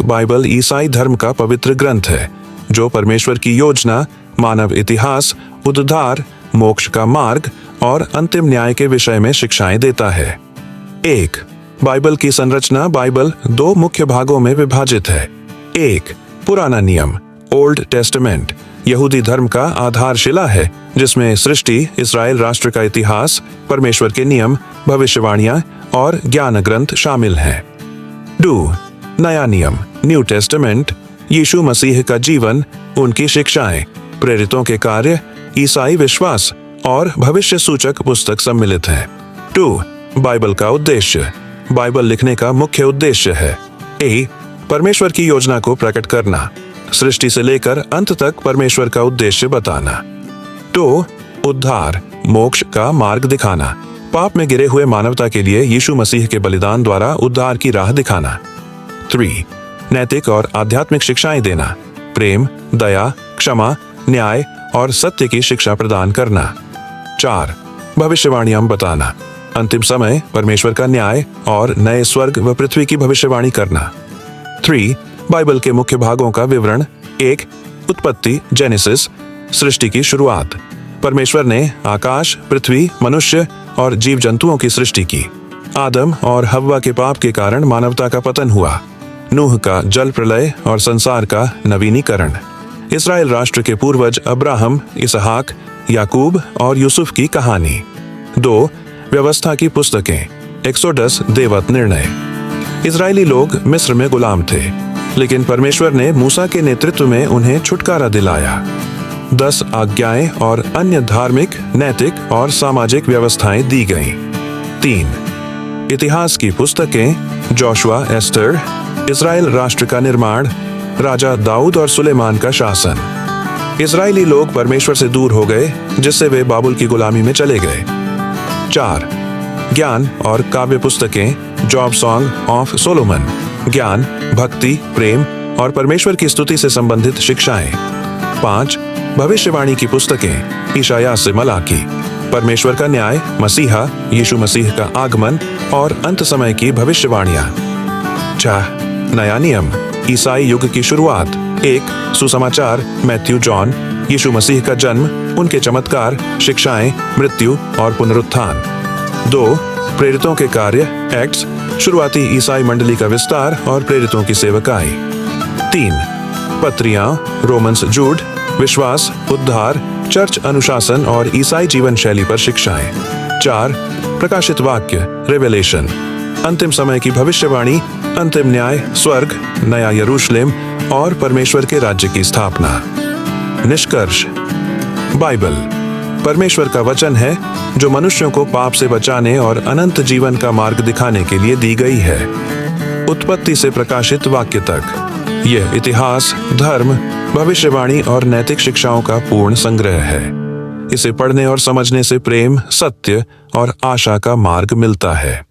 Bible ईसाई धर्म का पवित्र ग्रंथ है जो परमेश्वर की योजना, मानव इतिहास, उद्धार, मोक्ष का मार्ग और अंतिम न्याय के विषय में शिक्षाएं देता है। 1. बाइबल की संरचना। बाइबल 2 मुख्य भागों में विभाजित है। 1. पुराना नियम, ओल्ड टेस्टामेंट, यहूदी धर्म का आधारशिला है जिसमें सृष्टि, इस्राएल राष्ट्र का इतिहास, परमेश्वर के नियम, भविष्यवाणियां और ज्ञान ग्रंथ शामिल हैं। 2. नया नियम, न्यू टेस्टामेंट, यीशु मसीह का जीवन, उनकी शिक्षाएं, प्रेरितों के कार्य, ईसाई विश्वास और भविष्य सूचक पुस्तक सम्मिलित हैं। 2. बाइबल का उद्देश्य। बाइबल लिखने का मुख्य उद्देश्य है: A. परमेश्वर की योजना को प्रकट करना, सृष्टि से लेकर अंत तक परमेश्वर का उद्देश्य बताना। 2. उद्धार, मोक्ष का मार्ग दिखाना, पाप में गिरे हुए मानवता के लिए यीशु मसीह के बलिदान द्वारा उद्धार की राह दिखाना। 3. नैतिक और आध्यात्मिक शिक्षाएं देना, प्रेम, दया, क्षमा, न्याय और सत्य की शिक्षा प्रदान करना। 4. भविष्यवाणियां बताना, अंतिम समय, परमेश्वर का न्याय और नए स्वर्ग व पृथ्वी की भविष्यवाणी करना। 3. बाइबल के मुख्य भागों का विवरण। 1. उत्पत्ति, जेनेसिस, सृष्टि की शुरुआत। परमेश्वर ने आकाश, पृथ्वी, मनुष्य और जीव जंतुओं की सृष्टि की। आदम और हव्वा के पाप के कारण मानवता का पतन हुआ। नूह का जल प्रलय और संसार का नवीनीकरण। इस्राएल राष्ट्र के पूर्वज अब्राहम, इसहाक, याकूब और यूसुफ की कहानी। 2. व्यवस्था की पुस्तकें, एक्सोडस, देवत निर्णय। इजरायली लोग मिस्र में गुलाम थे, लेकिन परमेश्वर ने मूसा के नेतृत्व में उन्हें छुटकारा दिलाया। 10 आज्ञाएं और अन्य धार्मिक, नैतिक और सामाजिक व्यवस्थाएं दी गईं। 3. इतिहास की पुस्तकें, जोशुआ, एस्तर, इस्राएल राष्ट्र का निर्माण, राजा दाऊद और सुलेमान का शासन। इजरायली लोग परमेश्वर से दूर हो गए, जिससे वे बाबुल की गुलामी में चले गए। 4. ज्ञान और काव्य पुस्तकें, जॉब सॉन्ग ऑफ सोलोमन, ज्ञान, भक्ति, प्रेम और परमेश्वर की स्तुति से संबंधित शिक्षाएं। 5. भविष्यवाणी की पुस्तकें, ईशाया से मलाकी, परमेश्वर का न्याय, मसीहा, यीशु मसीह का आगमन और अंत समय की भविष्यवाणियां। 6. नया नियम, ईसाई युग की शुरुआत। 1. सुसमाचार, मैथ्यू, जॉन, यीशु मसीह का जन्म, उनके चमत्कार, शिक्षाएं, मृत्यु और पुनरुत्थान। 2. प्रेरितों के कार्य, एक्ट्स, शुरुआती ईसाई मंडली का विस्तार और प्रेरितों की सेवकाई। 3. पत्रियां, रोमन्स, जूड, विश्वास, उद्धार, चर्च अनुशासन और ईसाई जीवन शैली पर शिक्षाएं। 4. प्रकाशित वाक्य, रेवेलेशन, अंतिम समय की भविष्यवाणी, अंतिम न्याय, स्वर्ग, नया यरूशलेम और परमेश्वर के राज्य की स्थापना। निष्कर्ष। बाइबल परमेश्वर का वचन है जो मनुष्यों को पाप से बचाने और अनंत जीवन का मार्ग दिखाने के लिए दी गई है। उत्पत्ति से प्रकाशित वाक्य तक यह इतिहास, धर्म, भविष्यवाणी और नैतिक शिक्षाओं का पूर्ण संग्रह है। इसे पढ़ने और समझने से प्रेम, सत्य और आशा का मार्ग मिलता है।